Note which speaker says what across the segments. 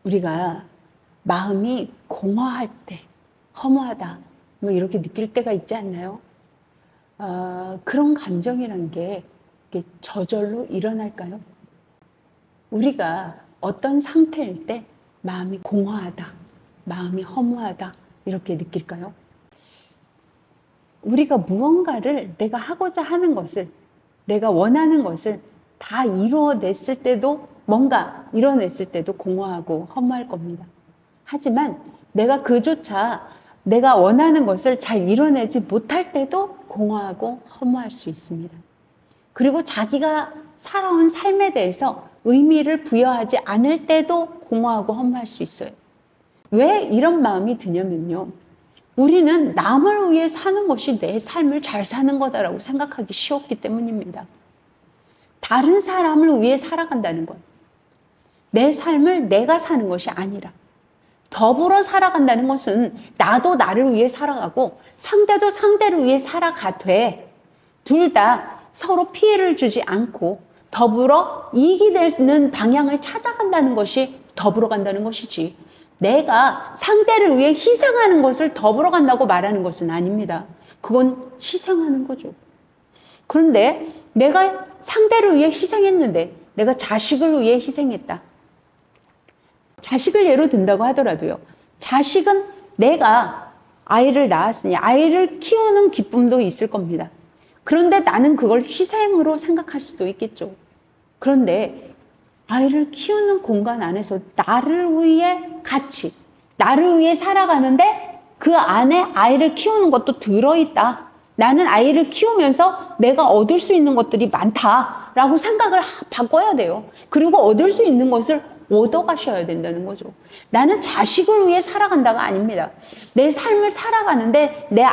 Speaker 1: 우리가 마음이 공허할 때, 허무하다, 뭐 이렇게 느낄 때가 있지 않나요? 그런 감정이란 게 저절로 일어날까요? 우리가 어떤 상태일 때 마음이 공허하다, 마음이 허무하다 이렇게 느낄까요? 우리가 무언가를 내가 하고자 하는 것을, 내가 원하는 것을 다 이루어냈을 때도, 뭔가 이뤄냈을 때도 공허하고 허무할 겁니다. 하지만 내가 그조차 내가 원하는 것을 잘 이뤄내지 못할 때도 공허하고 허무할 수 있습니다. 그리고 자기가 살아온 삶에 대해서 의미를 부여하지 않을 때도 공허하고 허무할 수 있어요. 왜 이런 마음이 드냐면요, 우리는 남을 위해 사는 것이 내 삶을 잘 사는 거다라고 생각하기 쉬웠기 때문입니다. 다른 사람을 위해 살아간다는 것, 내 삶을 내가 사는 것이 아니라 더불어 살아간다는 것은 나도 나를 위해 살아가고 상대도 상대를 위해 살아가되, 둘 다 서로 피해를 주지 않고 더불어 이익이 되는 방향을 찾아간다는 것이 더불어 간다는 것이지, 내가 상대를 위해 희생하는 것을 더불어 간다고 말하는 것은 아닙니다. 그건 희생하는 거죠. 그런데 내가 상대를 위해 희생했는데, 내가 자식을 위해 희생했다. 자식을 예로 든다고 하더라도요, 자식은 내가 아이를 낳았으니 아이를 키우는 기쁨도 있을 겁니다. 그런데 나는 그걸 희생으로 생각할 수도 있겠죠. 그런데 아이를 키우는 공간 안에서 나를 위해 같이, 나를 위해 살아가는데 그 안에 아이를 키우는 것도 들어있다. 나는 아이를 키우면서 내가 얻을 수 있는 것들이 많다라고 생각을 바꿔야 돼요. 그리고 얻을 수 있는 것을 얻어가셔야 된다는 거죠. 나는 자식을 위해 살아간다가 아닙니다. 내 삶을 살아가는데 내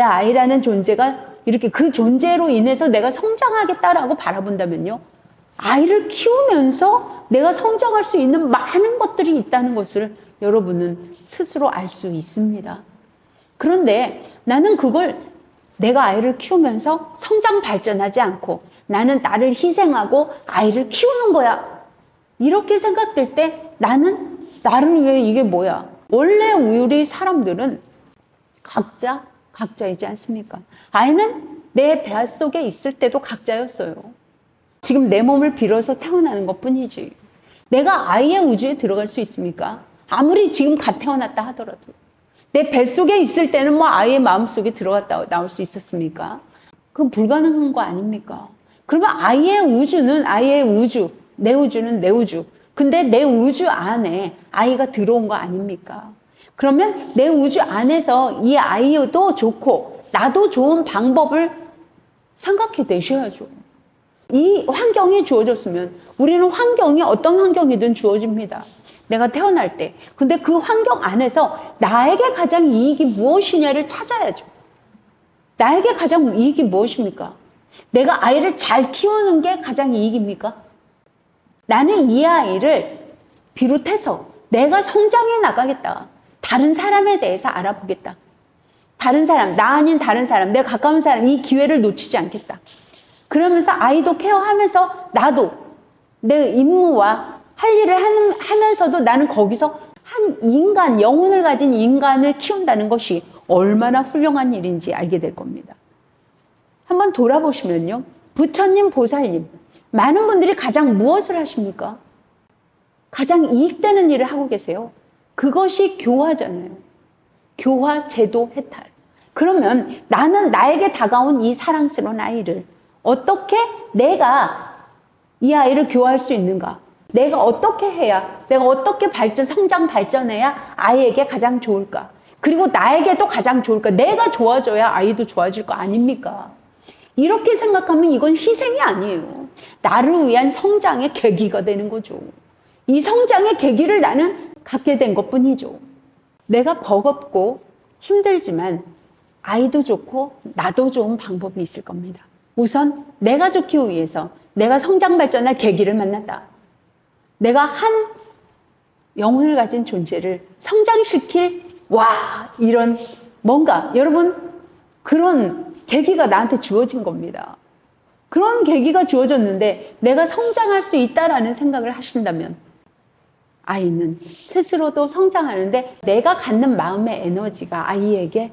Speaker 1: 아이라는 존재가 이렇게 그 존재로 인해서 내가 성장하겠다라고 바라본다면요, 아이를 키우면서 내가 성장할 수 있는 많은 것들이 있다는 것을 여러분은 스스로 알 수 있습니다. 그런데 나는 그걸, 내가 아이를 키우면서 성장 발전하지 않고 나는 나를 희생하고 아이를 키우는 거야, 이렇게 생각될 때 나는 나를 위해 이게 뭐야? 원래 우리 사람들은 각자이지 않습니까? 아이는 내 뱃속에 있을 때도 각자였어요. 지금 내 몸을 빌어서 태어나는 것 뿐이지. 내가 아이의 우주에 들어갈 수 있습니까? 아무리 지금 갓 태어났다 하더라도. 내 뱃속에 있을 때는 뭐 아이의 마음속에 들어갔다 나올 수 있었습니까? 그건 불가능한 거 아닙니까? 그러면 아이의 우주는 아이의 우주, 내 우주는 내 우주. 근데 내 우주 안에 아이가 들어온 거 아닙니까? 그러면 내 우주 안에서 이 아이도 좋고 나도 좋은 방법을 생각해 내셔야죠. 이 환경이 주어졌으면, 우리는 환경이 어떤 환경이든 주어집니다. 내가 태어날 때. 근데 그 환경 안에서 나에게 가장 이익이 무엇이냐를 찾아야죠. 나에게 가장 이익이 무엇입니까? 내가 아이를 잘 키우는 게 가장 이익입니까? 나는 이 아이를 비롯해서 내가 성장해 나가겠다. 다른 사람에 대해서 알아보겠다. 다른 사람, 나 아닌 다른 사람, 내 가까운 사람, 이 기회를 놓치지 않겠다. 그러면서 아이도 케어하면서 나도 내 임무와 할 일을 하면서도 나는 거기서 한 인간, 영혼을 가진 인간을 키운다는 것이 얼마나 훌륭한 일인지 알게 될 겁니다. 한번 돌아보시면요, 부처님, 보살님, 많은 분들이 가장 무엇을 하십니까? 가장 이익되는 일을 하고 계세요. 그것이 교화잖아요. 교화, 제도, 해탈. 그러면 나는 나에게 다가온 이 사랑스러운 아이를 어떻게 내가 이 아이를 교화할 수 있는가? 내가 어떻게 해야, 내가 어떻게 성장 발전해야 아이에게 가장 좋을까? 그리고 나에게도 가장 좋을까? 내가 좋아져야 아이도 좋아질 거 아닙니까? 이렇게 생각하면 이건 희생이 아니에요. 나를 위한 성장의 계기가 되는 거죠. 이 성장의 계기를 나는 갖게 된 것 뿐이죠. 내가 버겁고 힘들지만 아이도 좋고 나도 좋은 방법이 있을 겁니다. 우선 내가 좋기 위해서 내가 성장 발전할 계기를 만났다. 내가 한 영혼을 가진 존재를 성장시킬, 이런 뭔가, 여러분, 그런 계기가 나한테 주어진 겁니다. 그런 계기가 주어졌는데 내가 성장할 수 있다라는 생각을 하신다면 아이는 스스로도 성장하는데 내가 갖는 마음의 에너지가 아이에게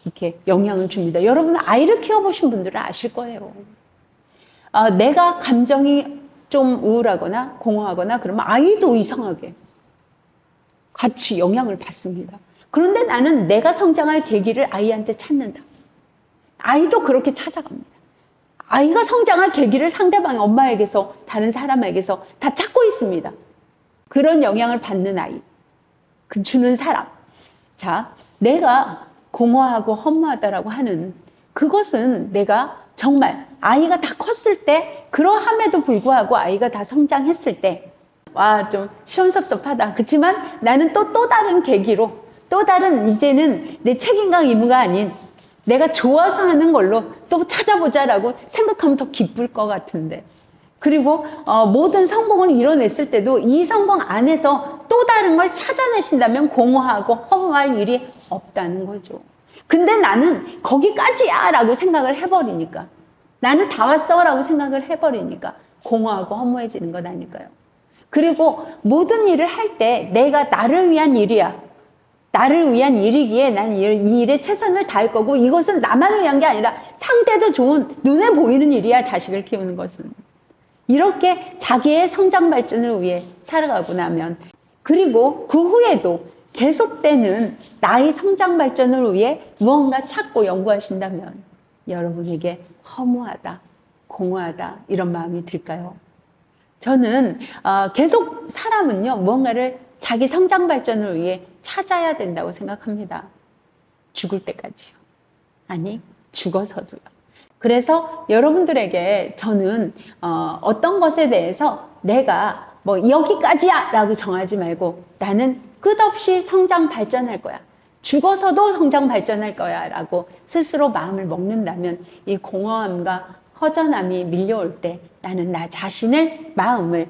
Speaker 1: 이렇게 영향을 줍니다. 여러분 아이를 키워보신 분들은 아실 거예요. 내가 감정이 좀 우울하거나 공허하거나 그러면 아이도 이상하게 같이 영향을 받습니다. 그런데 나는 내가 성장할 계기를 아이한테 찾는다. 아이도 그렇게 찾아갑니다. 아이가 성장할 계기를 상대방의 엄마에게서 다른 사람에게서 다 찾고 있습니다. 그런 영향을 받는 아이, 그 주는 사람. 자, 내가 공허하고 허무하다라고 하는 그것은 내가 정말 아이가 다 컸을 때 그러함에도 불구하고 아이가 다 성장했을 때 와, 좀 시원섭섭하다. 그렇지만 나는 또 다른 계기로 또 다른 이제는 내 책임감 의무가 아닌 내가 좋아서 하는 걸로 또 찾아보자라고 생각하면 더 기쁠 것 같은데. 그리고 모든 성공을 이뤄냈을 때도 이 성공 안에서 또 다른 걸 찾아내신다면 공허하고 허무할 일이 없다는 거죠. 근데 나는 거기까지야 라고 생각을 해버리니까, 나는 다 왔어 라고 생각을 해버리니까 공허하고 허무해지는 것 아닐까요? 그리고 모든 일을 할 때 내가 나를 위한 일이야, 나를 위한 일이기에 난 이 일에 최선을 다할 거고, 이것은 나만을 위한 게 아니라 상대도 좋은 눈에 보이는 일이야. 자식을 키우는 것은 이렇게 자기의 성장 발전을 위해 살아가고 나면, 그리고 그 후에도 계속되는 나의 성장 발전을 위해 무언가 찾고 연구하신다면 여러분에게 허무하다, 공허하다 이런 마음이 들까요? 저는 계속 사람은요 무언가를 자기 성장 발전을 위해 찾아야 된다고 생각합니다. 죽을 때까지요. 아니, 죽어서도요. 그래서 여러분들에게 저는 어떤 것에 대해서 내가 뭐 여기까지야 라고 정하지 말고 나는 끝없이 성장 발전할 거야, 죽어서도 성장 발전할 거야 라고 스스로 마음을 먹는다면 이 공허함과 허전함이 밀려올 때 나는 나 자신의 마음을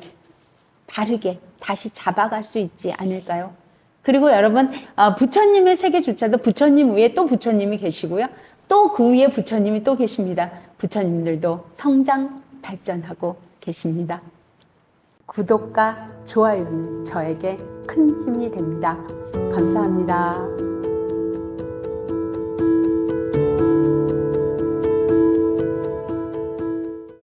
Speaker 1: 바르게 다시 잡아갈 수 있지 않을까요? 그리고 여러분, 부처님의 세계조차도 부처님 위에 또 부처님이 계시고요. 또 그 위에 부처님이 또 계십니다. 부처님들도 성장, 발전하고 계십니다. 구독과 좋아요는 저에게 큰 힘이 됩니다. 감사합니다.